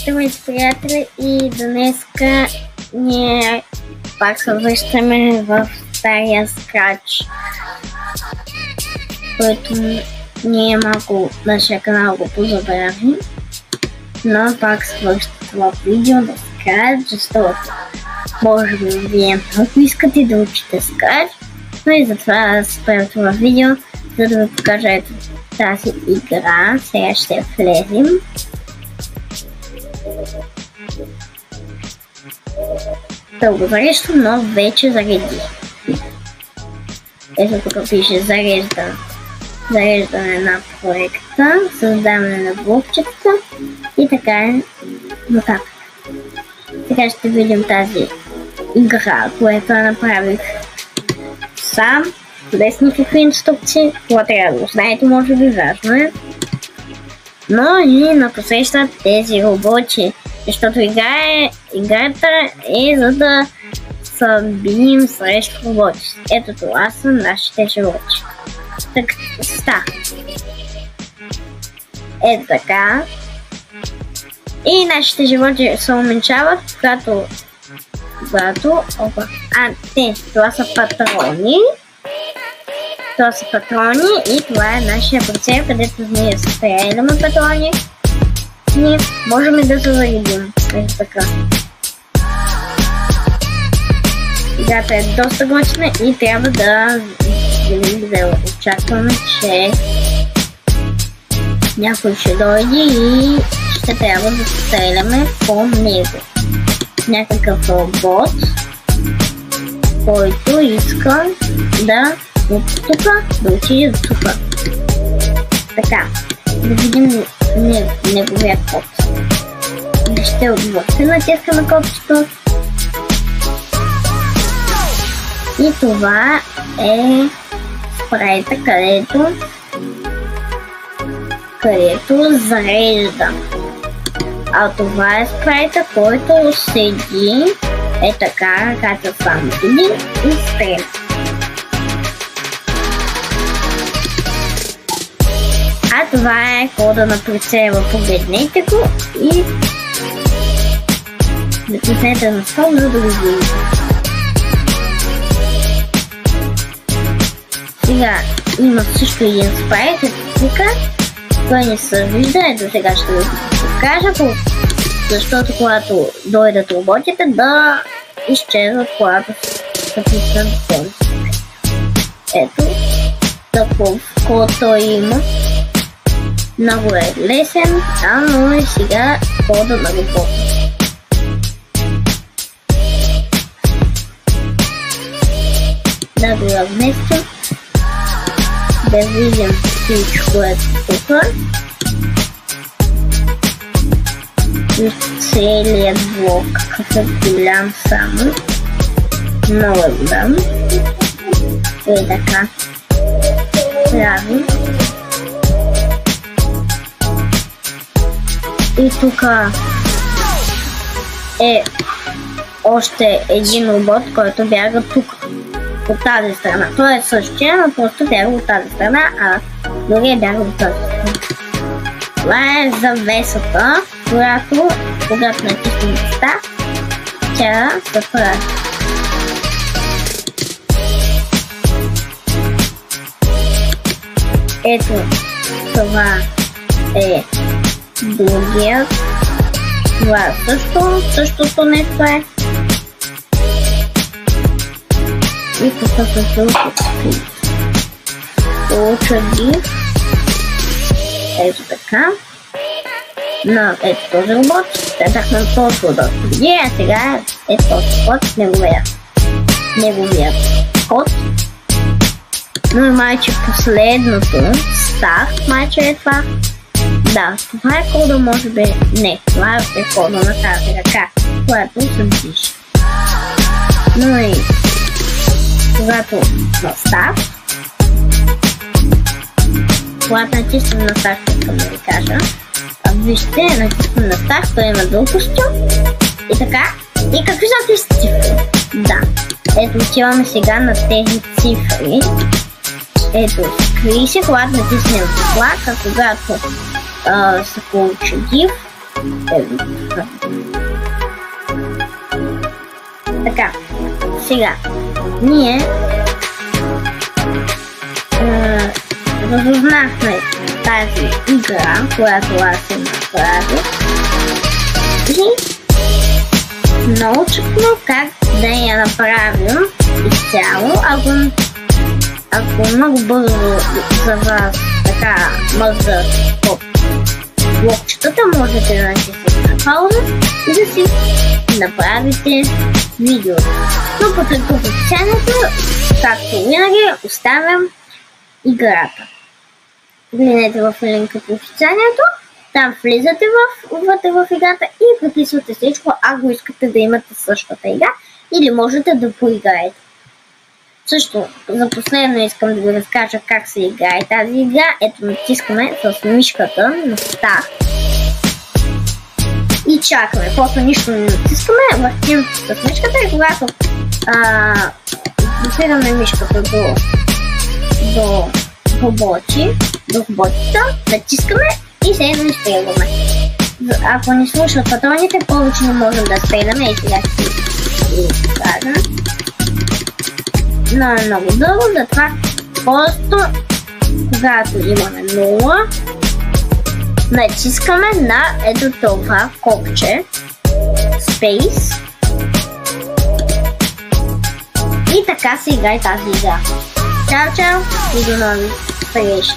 Здравейте, приятели, и днеска ние пак се връщаме в стария Scratch, който ние малко нашия канал го позабравим, но пак се връща това видео на Scratch, защото може би вие много искате да учите Scratch, но и затова аз правя това видео, за да ви покажа ето тази игра. Сега ще влезем. Дълго зарещо, но вече зареди. Ето тук пише зареждане на проекта, създаване на блокчета и така е нататък. Сега ще видим тази игра, която направих сам, без никакви инструкции. Това трябва да го знаете, може би важно е. Но и напосрещат тези роботи, защото играта е за да се бием срещу роботи. Ето това са нашите животи. Така, ето така. И нашите животи се уменьшават, когато това са патрони. Това са патрони и това е нашия прицел, където ние стреляме патрони. Ние можем да се заредим. Ето така. Играта е доста готина и трябва да очакваме, че някой ще дойде и ще трябва да стреляме по него. Някакъв робот, който иска да да отиде до тук. Така, да видим неговия код. Ще отвърте натискаме копчето. И това е спрайта, където зарежда. А това е спрайта, който седи така, ръката само туди и стреля. А това е кода на прицела. Погледнете го и натиснете на стоп, за да го видите. Сега има също един спрайт, тук той не се вижда, ето сега ще ви покажа, защото когато дойдат роботите да изчезват, когато се писнат този спрайт. Ето такъв код той има. Много е лесен, но и сега кода на робота. Да го разместим, да видим всичко е тук. И целият блок, какъв е голям само. Много е голям. И така. Правим. И тук е още един робот, който бяга тук, от тази страна. Той е същия, но просто бяга от тази страна, а другия бяга от тази страна. Това е завесата, която, когато натиснем старт, тя се прави. Ето, това е другият. Това е същото нещо е. И тук се получа див. Ето така. Но ето този робот. Следахме този робот. А сега е този код, неговият код. Но и майче последното. Старт майче е това. Да, това е кода, може би не. Това е кода на тази ръка, която се движи. Но и когато на старт, когато натиснем на старт, искам да ви кажа, вижте, натиснем на старт, той има друг костюм и така. И какви са тези цифри? Да, ето отиваме сега на тези цифри. Ето, скри се, когато натиснем флаг, а когато се получи div, Така, сега, ние разузнахме тази игра, която аз съм направил и научихме как да я направим изцяло. Ако много бързо за вас така мързат по блокчетата, можете да натиснете на пауза и да си направите видеото. Но по описанието, както винаги, оставям играта. Гледайте в линка по описанието, там влизате вътре в играта и преписвате всичко, ако искате да имате същата игра или можете да поиграете. Също, за последно искам да ви разкажа как се играе тази игра. Ето, натискаме с мишката на старт и чакаме. После нищо не натискаме, въртим с мишката и когато допираме мишката до роботите, натискаме и се изстрелваме. Ако ни слушат патроните, повече не можем да стреляме и сега ще кажа. Но е много дълго, затова просто когато имаме 0, натискаме на ето това копче Space и така се играе тази игра. Чао, чао и до нови срещи!